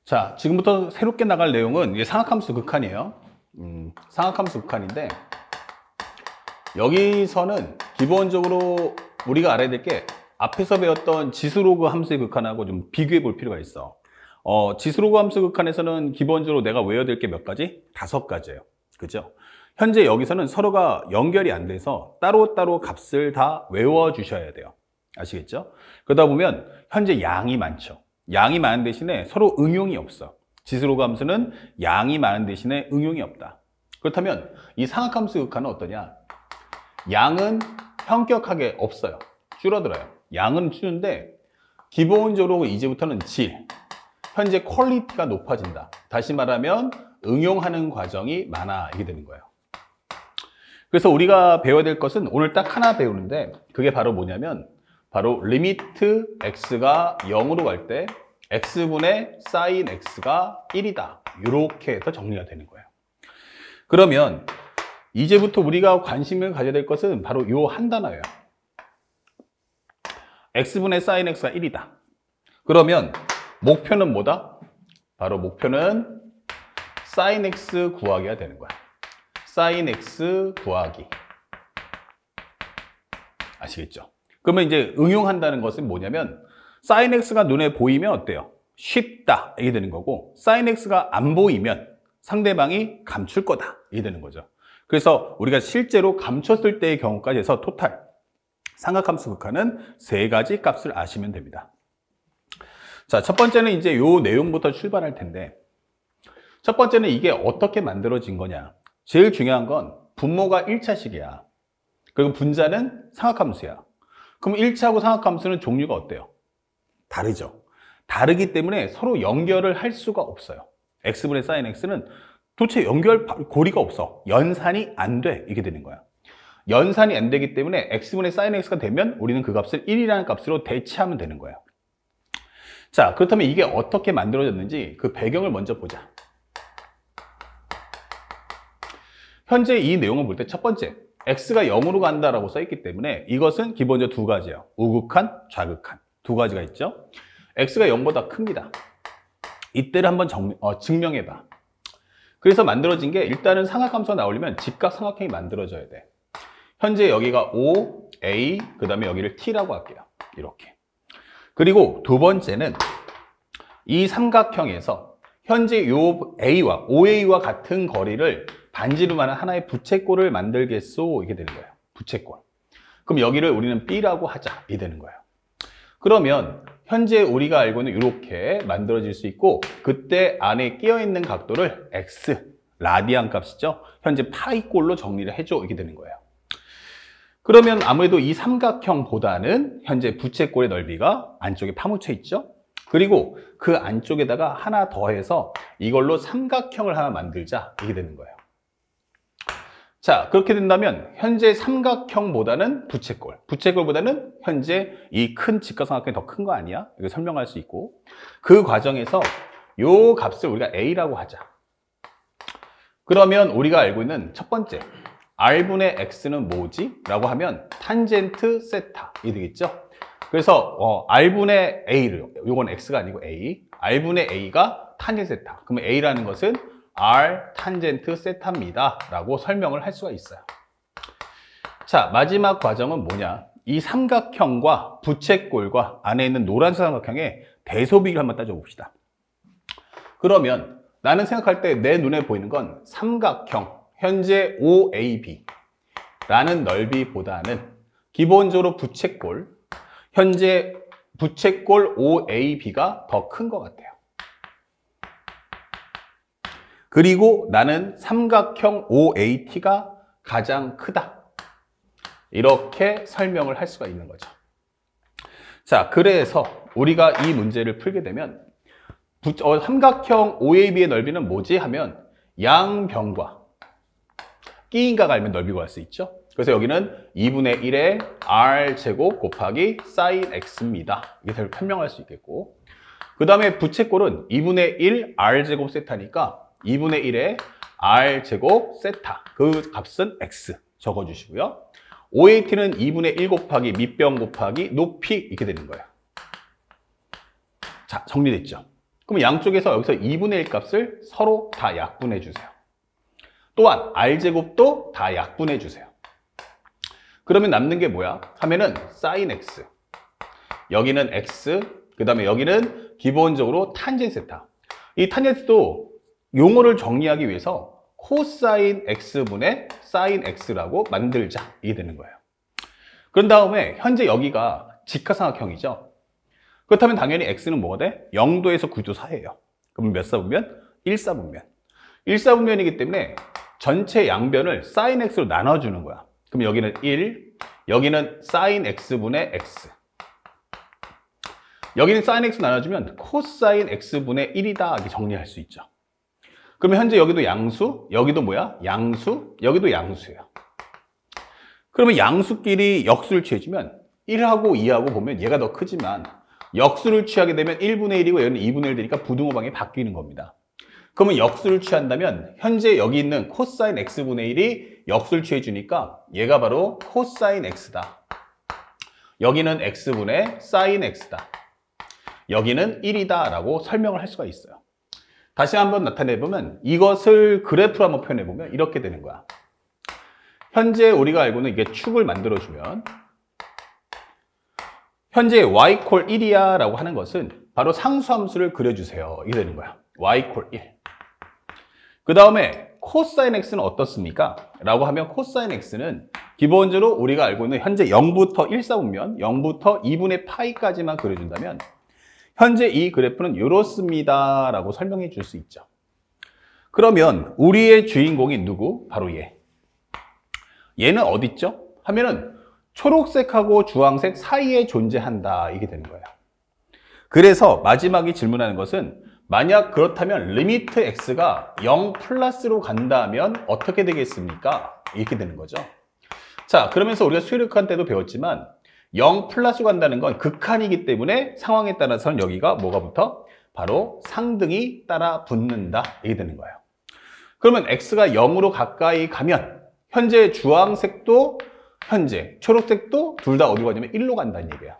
자, 지금부터 새롭게 나갈 내용은 이게 상악함수 극한이에요. 상악함수 극한인데 여기서는 기본적으로 우리가 알아야 될 게 앞에서 배웠던 지수로그 함수의 극한하고 좀 비교해 볼 필요가 있어. 지수로그 함수 극한에서는 기본적으로 내가 외워야 될 게 몇 가지? 5가지예요. 그죠? 현재 여기서는 서로가 연결이 안 돼서 따로따로 값을 다 외워 주셔야 돼요. 아시겠죠? 그러다 보면 현재 양이 많죠. 양이 많은 대신에 서로 응용이 없어. 지수로그 함수는 양이 많은 대신에 응용이 없다. 그렇다면 이 상악함수 극한은 어떠냐? 양은 현격하게 없어요. 줄어들어요. 양은 줄는데 기본적으로 이제부터는 질, 현재 퀄리티가 높아진다. 다시 말하면 응용하는 과정이 많아지게 되는 거예요. 그래서 우리가 배워야 될 것은 오늘 딱 하나 배우는데 그게 바로 뭐냐면 바로 리미트 x가 0으로 갈 때 x분의 sin x가 1이다. 이렇게 해서 정리가 되는 거예요. 그러면 이제부터 우리가 관심을 가져야 될 것은 바로 이 한 단어예요. x분의 sin x가 1이다. 그러면 목표는 뭐다? 바로 목표는 sin x 구하기가 되는 거야. sin x 구하기. 아시겠죠? 그러면 이제 응용한다는 것은 뭐냐면 sin x가 눈에 보이면 어때요? 쉽다. 이게 되는 거고 sin x가 안 보이면 상대방이 감출 거다. 이게 되는 거죠. 그래서 우리가 실제로 감췄을 때의 경우까지 해서 토탈 상악함수 극한은 3가지 값을 아시면 됩니다. 자, 첫 번째는 이제 요 내용부터 출발할 텐데 첫 번째는 이게 어떻게 만들어진 거냐. 제일 중요한 건 분모가 1차식이야. 그리고 분자는 상악함수야. 그럼 1차하고 상악함수는 종류가 어때요? 다르죠. 다르기 때문에 서로 연결을 할 수가 없어요. x분의 sin x는 도대체 연결 고리가 없어. 연산이 안 돼. 이게 되는 거야. 연산이 안 되기 때문에 x분의 sin x가 되면 우리는 그 값을 1이라는 값으로 대체하면 되는 거예요. 자, 그렇다면 이게 어떻게 만들어졌는지 그 배경을 먼저 보자. 현재 이 내용을 볼 때 첫 번째, x가 0으로 간다라고 써있기 때문에 이것은 기본적으로 2가지예요. 우극한, 좌극한. 2가지가 있죠. x가 0보다 큽니다. 이때를 한번 증명해봐. 그래서 만들어진 게 일단은 상악함수가 나오려면 직각삼각형이 만들어져야 돼. 현재 여기가 O, A, 그 다음에 여기를 T라고 할게요. 이렇게. 그리고 두 번째는 이 삼각형에서 현재 요 A와 OA와 같은 거리를 반지름하는 하나의 부채꼴을 만들겠소. 이게 되는 거예요. 부채꼴. 그럼 여기를 우리는 B라고 하자. 이게 되는 거예요. 그러면 현재 우리가 알고 있는 이렇게 만들어질 수 있고 그때 안에 끼어있는 각도를 X, 라디안 값이죠. 현재 파이꼴로 정리를 해줘. 이게 되는 거예요. 그러면 아무래도 이 삼각형보다는 현재 부채꼴의 넓이가 안쪽에 파묻혀 있죠. 그리고 그 안쪽에다가 하나 더해서 이걸로 삼각형을 하나 만들자. 이게 되는 거예요. 자, 그렇게 된다면 현재 삼각형보다는 부채꼴, 부채꼴보다는 현재 이 큰 직각삼각형이 더 큰 거 아니야? 이거 설명할 수 있고 그 과정에서 요 값을 우리가 A라고 하자. 그러면 우리가 알고 있는 첫 번째 R분의 X는 뭐지? 라고 하면 탄젠트 세타 이 되겠죠? 그래서 R분의 A를, 요건 X가 아니고 A, R분의 A가 탄젠트 세타. 그러면 A라는 것은 R 탄젠트 세타입니다 라고 설명을 할 수가 있어요. 자, 마지막 과정은 뭐냐? 이 삼각형과 부채꼴과 안에 있는 노란색 삼각형의 대소비를 한번 따져봅시다. 그러면 나는 생각할 때 내 눈에 보이는 건 삼각형 현재 OAB 라는 넓이보다는 기본적으로 부채꼴 현재 부채꼴 OAB가 더 큰 것 같아요. 그리고 나는 삼각형 OAT가 가장 크다. 이렇게 설명을 할 수가 있는 거죠. 자, 그래서 우리가 이 문제를 풀게 되면 삼각형 OAB의 넓이는 뭐지? 하면 양변과 끼인가가 알면 넓이 구할 수 있죠. 그래서 여기는 2분의 1의 R제곱 곱하기 sin X입니다. 이게 설명할 수 있겠고 그 다음에 부채꼴은 2분의 1 R제곱 세타니까 2분의 1의 R제곱 세타 그 값은 X 적어주시고요. OAT는 2분의 1 곱하기 밑변 곱하기 높이 이렇게 되는 거예요. 자, 정리됐죠? 그럼 양쪽에서 여기서 2분의 1 값을 서로 다 약분해 주세요. 또한 r제곱도 다 약분해 주세요. 그러면 남는 게 뭐야? 하면은 sin x, 여기는 x, 그 다음에 여기는 기본적으로 탄젠 세타. 이 탄젠스도 용어를 정리하기 위해서 코사인 x분의 sin x라고 만들자, 이게 되는 거예요. 그런 다음에 현재 여기가 직하삼각형이죠. 그렇다면 당연히 x는 뭐가 돼? 0도에서 9도 사이예요. 그럼 몇 사분면? 1사분면. 1사분면이기 때문에 전체 양변을 sin x로 나눠주는 거야. 그럼 여기는 1, 여기는 sin x분의 x. 여기는 sin x 나눠주면 코사인 x분의 1이다, 이렇게 정리할 수 있죠. 그러면 현재 여기도 양수, 여기도 뭐야? 양수, 여기도 양수예요. 그러면 양수끼리 역수를 취해주면 1하고 2하고 보면 얘가 더 크지만 역수를 취하게 되면 1분의 1이고 여기는 2분의 1 되니까 부등호방이 바뀌는 겁니다. 그러면 역수를 취한다면 현재 여기 있는 코사인 x분의 1이 역수를 취해주니까 얘가 바로 코사인 x다. 여기는 x분의 sin x다. 여기는 1이다 라고 설명을 할 수가 있어요. 다시 한번 나타내보면 이것을 그래프로 한번 표현해보면 이렇게 되는 거야. 현재 우리가 알고는 이게 축을 만들어주면 현재 y 콜 1이야 라고 하는 것은 바로 상수함수를 그려주세요, 이게 되는 거야. y 콜 1. 그 다음에 코사인 x는 어떻습니까? 라고 하면 코사인 x는 기본적으로 우리가 알고 있는 현재 0부터 1사분면 0부터 2분의 파이까지만 그려준다면 현재 이 그래프는 이렇습니다 라고 설명해 줄 수 있죠. 그러면 우리의 주인공이 누구? 바로 얘. 얘는 어디 있죠? 하면은 초록색하고 주황색 사이에 존재한다, 이게 되는 거예요. 그래서 마지막에 질문하는 것은 만약 그렇다면 리미트 x가 0 플러스로 간다면 어떻게 되겠습니까? 이렇게 되는 거죠. 자, 그러면서 우리가 수열극한 때도 배웠지만 0 플러스로 간다는 건 극한이기 때문에 상황에 따라서는 여기가 뭐가 붙어? 바로 상등이 따라 붙는다, 이게 되는 거예요. 그러면 x가 0으로 가까이 가면 현재 주황색도 현재 초록색도 둘 다 어디로 가냐면 1로 간다는 얘기야.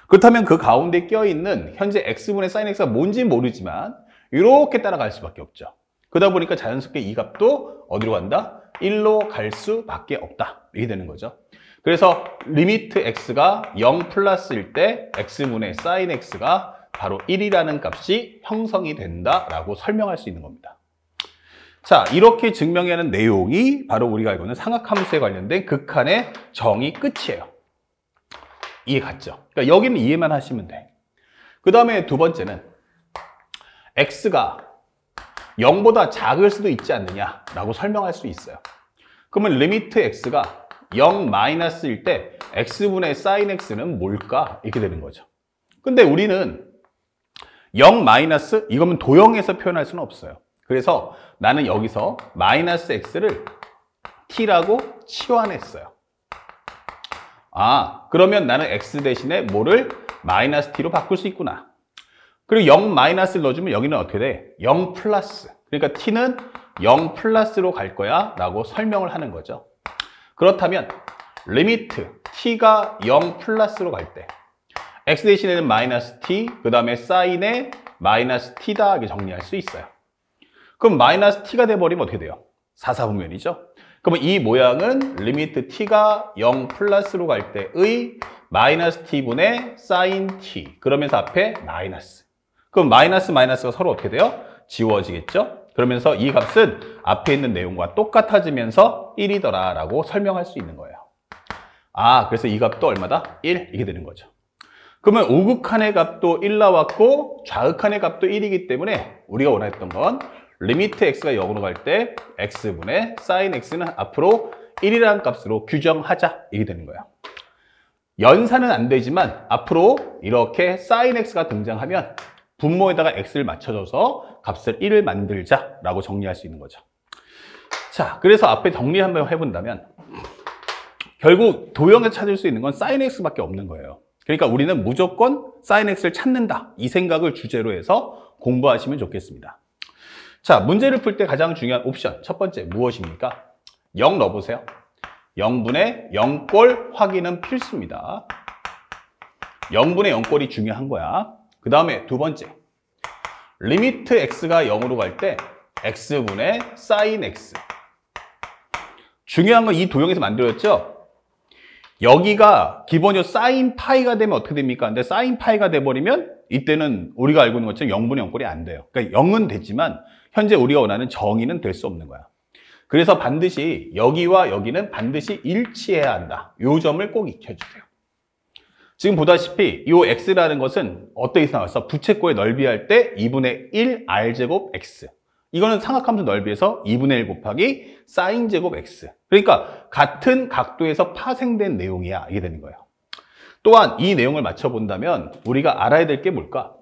그렇다면 그 가운데 껴있는 현재 x분의 sin x가 뭔지 모르지만 이렇게 따라갈 수밖에 없죠. 그러다 보니까 자연스럽게 이 값도 어디로 간다? 1로 갈 수밖에 없다, 이게 되는 거죠. 그래서 리미트 x가 0 플러스일 때 x분의 sin x가 바로 1이라는 값이 형성이 된다라고 설명할 수 있는 겁니다. 자, 이렇게 증명해야 하는 내용이 바로 우리가 알고 있는 상악함수에 관련된 극한의 정의 끝이에요. 이해 갔죠? 그러니까 여기는 이해만 하시면 돼. 그 다음에 두 번째는 x가 0보다 작을 수도 있지 않느냐라고 설명할 수 있어요. 그러면 리미트 x가 0 마이너스일 때 x분의 sin x는 뭘까? 이렇게 되는 거죠. 근데 우리는 0 마이너스 이거면 도형에서 표현할 수는 없어요. 그래서 나는 여기서 마이너스 x를 t라고 치환했어요. 아, 그러면 나는 x 대신에 뭐를 마이너스 t로 바꿀 수 있구나. 그리고 0 마이너스를 넣어주면 여기는 어떻게 돼? 0 플러스. 그러니까 t는 0 플러스로 갈 거야 라고 설명을 하는 거죠. 그렇다면 리미트 t가 0 플러스로 갈 때 x 대신에는 마이너스 t, 그 다음에 sin의 마이너스 t다, 이렇게 정리할 수 있어요. 그럼 마이너스 t가 돼버리면 어떻게 돼요? 4사분면이죠. 그러면 이 모양은 리미트 t가 0 플러스로 갈 때의 마이너스 t분의 sin t. 그러면서 앞에 마이너스. 그럼 마이너스 마이너스가 서로 어떻게 돼요? 지워지겠죠? 그러면서 이 값은 앞에 있는 내용과 똑같아지면서 1이더라 라고 설명할 수 있는 거예요. 아, 그래서 이 값도 얼마다? 1, 이게 되는 거죠. 그러면 우극한의 값도 1 나왔고 좌극한의 값도 1이기 때문에 우리가 원했던 건 리미트 x가 0으로 갈 때 x분의 sin x는 앞으로 1이라는 값으로 규정하자, 이게 되는 거예요. 연산은 안 되지만 앞으로 이렇게 sin x가 등장하면 분모에다가 x를 맞춰줘서 값을 1을 만들자라고 정리할 수 있는 거죠. 자, 그래서 앞에 정리 한번 해본다면 결국 도형에서 찾을 수 있는 건 sin x밖에 없는 거예요. 그러니까 우리는 무조건 sin x를 찾는다, 이 생각을 주제로 해서 공부하시면 좋겠습니다. 자, 문제를 풀 때 가장 중요한 옵션 첫 번째 무엇입니까? 0 넣어보세요. 0분의 0꼴 확인은 필수입니다. 0분의 0꼴이 중요한 거야. 그 다음에 두 번째, 리미트 x가 0으로 갈 때 x분의 sin x. 중요한 건 이 도형에서 만들었죠? 여기가 기본적으로 sin 파이가 되면 어떻게 됩니까? 근데 sin 파이가 돼버리면 이때는 우리가 알고 있는 것처럼 0분의 0꼴이 안 돼요. 그러니까 0은 되지만 현재 우리가 원하는 정의는 될 수 없는 거야. 그래서 반드시 여기와 여기는 반드시 일치해야 한다. 이 점을 꼭 익혀주세요. 지금 보다시피 이 x라는 것은 어떻게 나왔어? 부채꼴의 넓이 할 때 2분의 1 r제곱 x. 이거는 삼각함수 넓이에서 2분의 1 곱하기 sin 제곱 x. 그러니까 같은 각도에서 파생된 내용이야. 이게 되는 거예요. 또한 이 내용을 맞춰본다면 우리가 알아야 될 게 뭘까?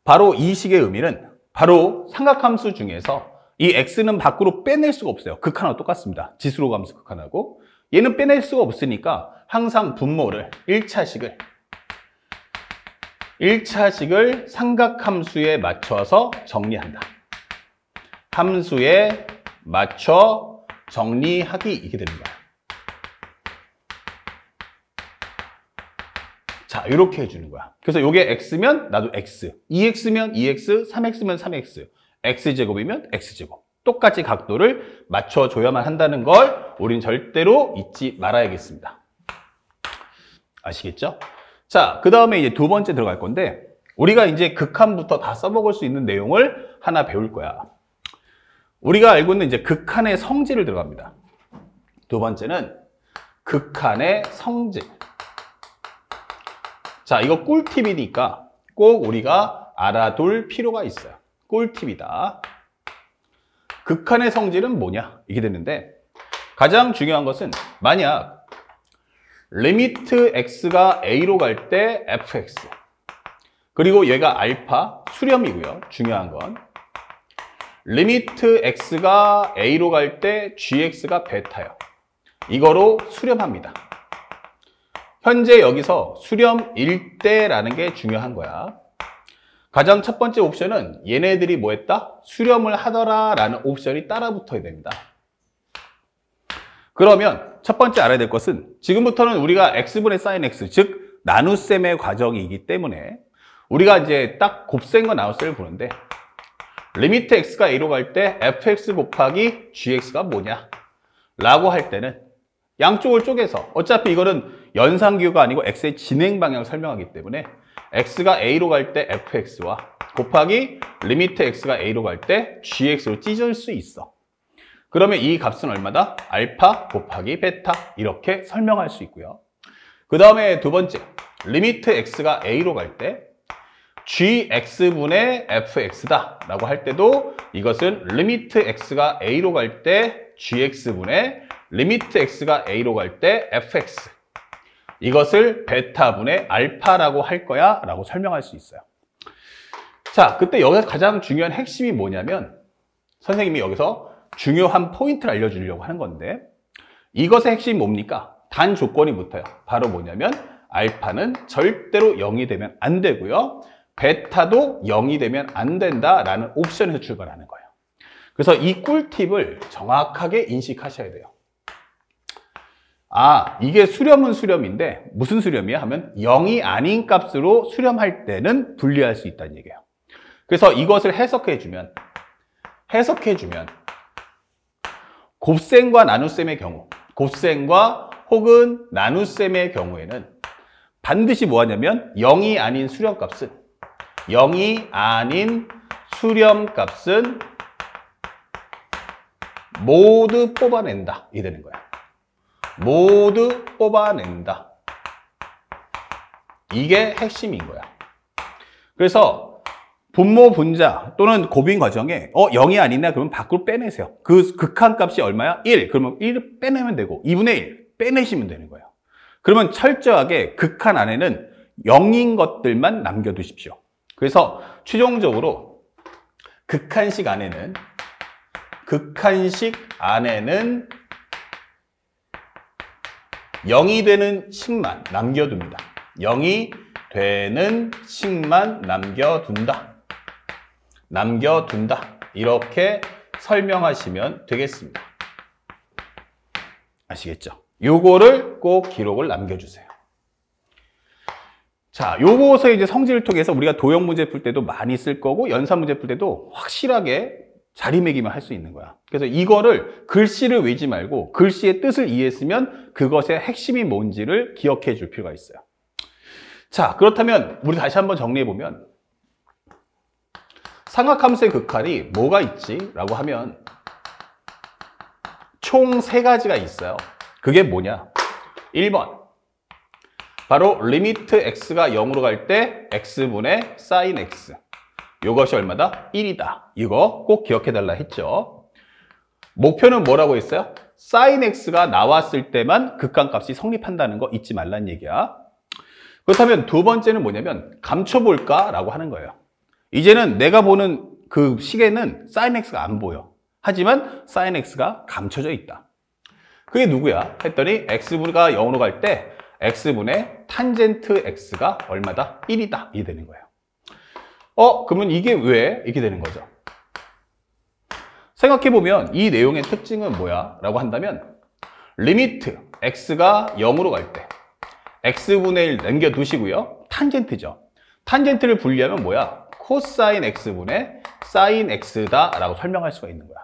바로 이 식의 의미는 바로 삼각함수 중에서 이 x는 밖으로 빼낼 수가 없어요. 극한하고 똑같습니다. 지수로 가면서 극한하고. 얘는 빼낼 수가 없으니까 항상 분모를 1차식을 삼각함수에 맞춰서 정리한다. 함수에 맞춰 정리하기. 이게 되는 거야. 자, 이렇게 해주는 거야. 그래서 이게 x면 나도 x, 2x면 2x, 3x면 3x, x제곱이면 x제곱. 똑같이 각도를 맞춰줘야만 한다는 걸 우린 절대로 잊지 말아야겠습니다. 아시겠죠? 자, 그 다음에 이제 두 번째 들어갈 건데 우리가 이제 극한부터 다 써먹을 수 있는 내용을 하나 배울 거야. 우리가 알고 있는 이제 극한의 성질을 들어갑니다. 두 번째는 극한의 성질. 자, 이거 꿀팁이니까 꼭 우리가 알아둘 필요가 있어요. 꿀팁이다. 극한의 성질은 뭐냐? 이게 됐는데 가장 중요한 것은 만약 리미트 x가 a로 갈 때 fx 그리고 얘가 알파 수렴이고요. 중요한 건 리미트 x가 a로 갈 때 gx가 베타요. 이거로 수렴합니다. 현재 여기서 수렴일 때라는 게 중요한 거야. 가장 첫 번째 옵션은 얘네들이 뭐 했다? 수렴을 하더라 라는 옵션이 따라 붙어야 됩니다. 그러면 첫 번째 알아야 될 것은 지금부터는 우리가 x분의 sin x, 즉 나눗셈의 과정이기 때문에 우리가 이제 딱 곱셈과 나눗셈을 보는데 리미트 x가 a로 갈 때 fx 곱하기 gx가 뭐냐? 라고 할 때는 양쪽을 쪼개서 어차피 이거는 연상기호가 아니고 x의 진행 방향을 설명하기 때문에 x가 a로 갈 때 fx와 곱하기 리미트 x가 a로 갈 때 gx로 찢을 수 있어. 그러면 이 값은 얼마다? 알파 곱하기 베타 이렇게 설명할 수 있고요. 그 다음에 두 번째 리미트 x가 a로 갈 때 gx분의 fx다 라고 할 때도 이것은 리미트 x가 a로 갈 때 gx분의 리미트 x가 a로 갈 때 fx 이것을 베타분의 알파라고 할 거야 라고 설명할 수 있어요. 자, 그때 여기서 가장 중요한 핵심이 뭐냐면 선생님이 여기서 중요한 포인트를 알려주려고 하는 건데 이것의 핵심이 뭡니까? 단 조건이 붙어요. 바로 뭐냐면 알파는 절대로 0이 되면 안 되고요. 베타도 0이 되면 안 된다라는 옵션에서 출발하는 거예요. 그래서 이 꿀팁을 정확하게 인식하셔야 돼요. 아, 이게 수렴은 수렴인데 무슨 수렴이야? 하면 0이 아닌 값으로 수렴할 때는 분리할 수 있다는 얘기예요. 그래서 이것을 해석해주면 곱셈과 나눗셈의 경우, 곱셈과 혹은 나눗셈의 경우에는 반드시 뭐 하냐면 0이 아닌 수렴값은 모두 뽑아낸다. 이게 되는 거야. 모두 뽑아낸다. 이게 핵심인 거야. 그래서 분모 분자 또는 곱인 과정에 0이 아니냐 그러면 밖으로 빼내세요. 그 극한값이 얼마야? 1. 그러면 1을 빼내면 되고 2분의 1 빼내시면 되는 거예요. 그러면 철저하게 극한 안에는 0인 것들만 남겨두십시오. 그래서 최종적으로 극한식 안에는 0이 되는 식만 남겨둡니다. 0이 되는 식만 남겨둔다. 이렇게 설명하시면 되겠습니다. 아시겠죠? 요거를 꼭 기록을 남겨주세요. 자, 요것을 이제 성질을 통해서 우리가 도형 문제 풀 때도 많이 쓸 거고 연산 문제 풀 때도 확실하게 자리매김을 할 수 있는 거야. 그래서 이거를 글씨를 외지 말고 글씨의 뜻을 이해했으면 그것의 핵심이 뭔지를 기억해 줄 필요가 있어요. 자, 그렇다면 우리 다시 한번 정리해 보면 삼각함수의 극할이 뭐가 있지? 라고 하면 총 3가지가 있어요. 그게 뭐냐? 1번 바로 리미트 x가 0으로 갈 때 x분의 sin x 이것이 얼마다? 1이다. 이거 꼭 기억해 달라 했죠. 목표는 뭐라고 했어요? sin x가 나왔을 때만 극한값이 성립한다는 거 잊지 말란 얘기야. 그렇다면 두 번째는 뭐냐면 감춰볼까? 라고 하는 거예요. 이제는 내가 보는 그 시계는 sin x가 안 보여. 하지만 sin x가 감춰져 있다. 그게 누구야? 했더니 x분가 0으로 갈 때 x분의 탄젠트 x가 얼마다? 1이다. 이 되는 거예요. 그러면 이게 왜 이렇게 되는 거죠? 생각해보면 이 내용의 특징은 뭐야? 라고 한다면 리미트 x가 0으로 갈 때 x분의 1 남겨두시고요. 탄젠트죠. 탄젠트를 분리하면 뭐야? 코사인 x분의 사인 x다 라고 설명할 수가 있는 거야.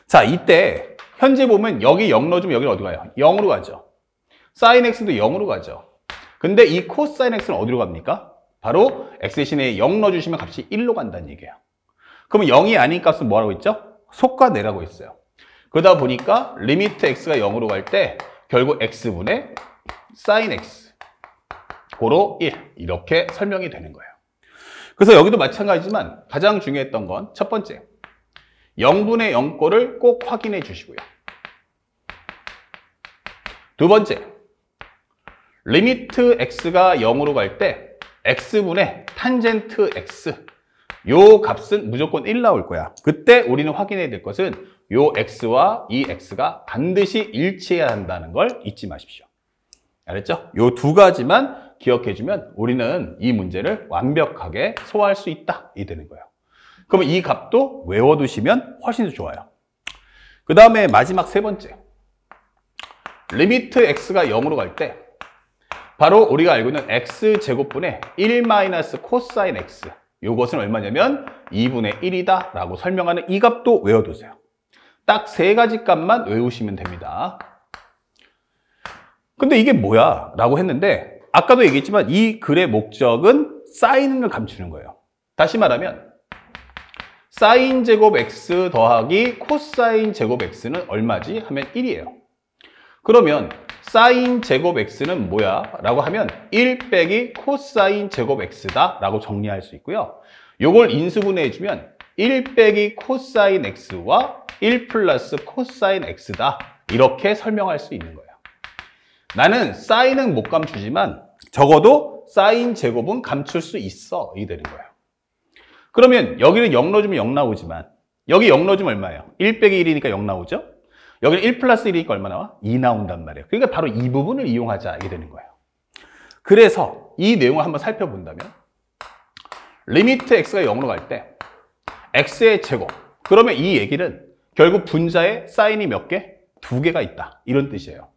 자, 이때 현재 보면 여기 0 넣어주면 여기는 어디 가요? 0으로 가죠. 사인 x도 0으로 가죠. 근데 이 코사인 x는 어디로 갑니까? 바로 x 대신에 0 넣어주시면 값이 1로 간다는 얘기예요. 그러면 0이 아닌 값은 뭐라고 있죠? 속과내라고 있어요. 그러다 보니까 리미트 x가 0으로 갈 때 결국 x분의 sin x 고로 1 이렇게 설명이 되는 거예요. 그래서 여기도 마찬가지지만 가장 중요했던 건 첫 번째 0분의 0꼴을 꼭 확인해 주시고요. 두 번째 리미트 x가 0으로 갈 때 x분의 탄젠트 x 요 값은 무조건 1 나올 거야. 그때 우리는 확인해야 될 것은 요 x와 이 x가 반드시 일치해야 한다는 걸 잊지 마십시오. 알았죠? 요 두 가지만 기억해주면 우리는 이 문제를 완벽하게 소화할 수 있다. 이 되는 거예요. 그러면 이 값도 외워두시면 훨씬 더 좋아요. 그 다음에 마지막 세 번째 리미트 x가 0으로 갈 때 바로 우리가 알고 있는 x제곱분의 1 마이너스 코사인 x 이것은 얼마냐면 2분의 1이다 라고 설명하는 이 값도 외워두세요. 딱 3가지 값만 외우시면 됩니다. 근데 이게 뭐야? 라고 했는데 아까도 얘기했지만 이 글의 목적은 사인을 감추는 거예요. 다시 말하면 사인 제곱 x 더하기 코사인 제곱 x는 얼마지? 하면 1이에요. 그러면 사인 제곱 x는 뭐야? 라고 하면 1 빼기 코사인 제곱 x다 라고 정리할 수 있고요. 요걸 인수분해 해주면 1 빼기 코사인 x와 1 플러스 코사인 x다 이렇게 설명할 수 있는 거예요. 나는 사인은 못 감추지만 적어도 사인 제곱은 감출 수 있어 이 되는 거예요. 그러면 여기는 0 넣어주면 0 나오지만 여기 0 넣어주면 얼마예요? 1 빼기 1이니까 0 나오죠? 여기는 1 플러스 1이니까 얼마 나와? 2 나온단 말이에요. 그러니까 바로 이 부분을 이용하자 이게 되는 거예요. 그래서 이 내용을 한번 살펴본다면 리미트 x가 0으로 갈 때 x의 제곱 그러면 이 얘기는 결국 분자에 사인이 몇 개? 2개가 있다 이런 뜻이에요.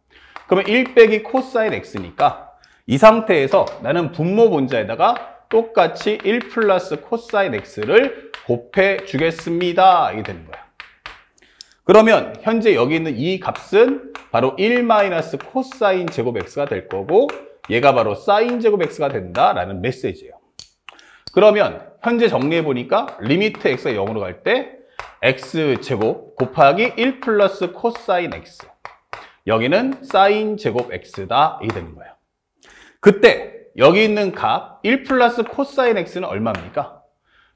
그러면 1 빼기 코사인 x니까 이 상태에서 나는 분모 분자에다가 똑같이 1 플러스 코사인 x를 곱해 주겠습니다 이게 되는 거예요. 그러면 현재 여기 있는 이 값은 바로 1 마이너스 코사인 제곱 x가 될 거고 얘가 바로 사인 제곱 x가 된다라는 메시지예요. 그러면 현재 정리해 보니까 리미트 x가 0으로 갈 때 x 제곱 곱하기 1 플러스 코사인 x 여기는 사인 제곱 x다 이 되는 거예요. 그때 여기 있는 값 1 플러스 코사인 x는 얼마입니까?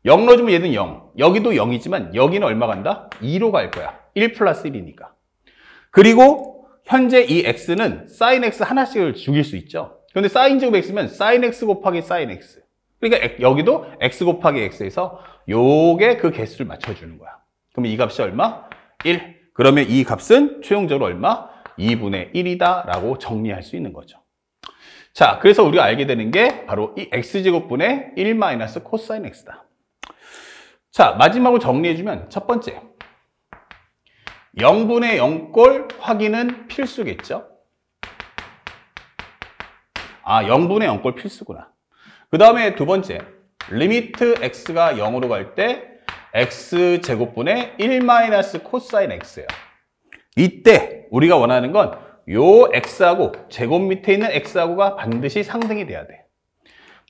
0 넣어주면 얘는 0 여기도 0이지만 여기는 얼마 간다? 2로 갈 거야. 1 플러스 1이니까. 그리고 현재 이 x는 sin x 하나씩을 죽일 수 있죠. 그런데 sin 제곱 x면 sin x 곱하기 sin x. 그러니까 여기도 x 곱하기 x에서 요게 그 개수를 맞춰주는 거야. 그러면 이 값이 얼마? 1. 그러면 이 값은 최종적으로 얼마? 2분의 1이다 라고 정리할 수 있는 거죠. 자, 그래서 우리가 알게 되는 게 바로 이 x제곱분의 1 마이너스 코사인 x다. 자, 마지막으로 정리해주면 첫 번째 0분의 0꼴 확인은 필수겠죠? 아, 0분의 0꼴 필수구나. 그 다음에 두 번째, 리미트 x가 0으로 갈 때 x제곱분의 1 코사인 x예요. 이때 우리가 원하는 건 요 x하고 제곱 밑에 있는 x하고가 반드시 상등이 돼야 돼.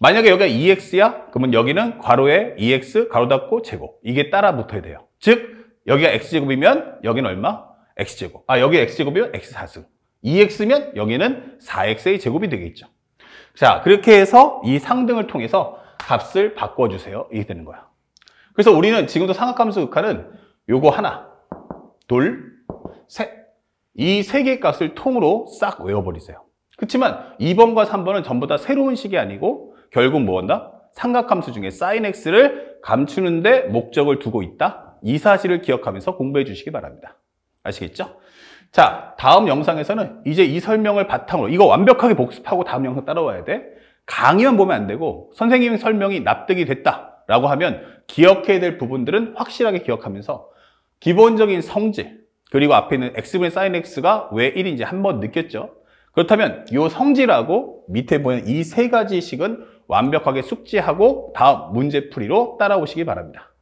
만약에 여기가 2x야? 그러면 여기는 괄호에 2x, 가로 닫고 제곱. 이게 따라 붙어야 돼요. 즉 여기가 x제곱이면 여기는 얼마? x제곱. 여기 x제곱이면 x4승. 2x면 여기는 4x의 제곱이 되겠죠. 자, 그렇게 해서 이 상등을 통해서 값을 바꿔주세요. 이게 되는 거야. 그래서 우리는 지금도 삼각함수 극한은 요거 하나, 둘, 셋. 이 세 개의 값을 통으로 싹 외워버리세요. 그렇지만 2번과 3번은 전부 다 새로운 식이 아니고 결국 뭐한다? 삼각함수 중에 sin x를 감추는데 목적을 두고 있다. 이 사실을 기억하면서 공부해 주시기 바랍니다. 아시겠죠? 자, 다음 영상에서는 이제 이 설명을 바탕으로 이거 완벽하게 복습하고 다음 영상 따라와야 돼. 강의만 보면 안 되고 선생님의 설명이 납득이 됐다라고 하면 기억해야 될 부분들은 확실하게 기억하면서 기본적인 성질 그리고 앞에 있는 x분의 sin x가 왜 1인지 한번 느꼈죠? 그렇다면 이 성질하고 밑에 보이는 이 세 가지 식은 완벽하게 숙지하고 다음 문제풀이로 따라오시기 바랍니다.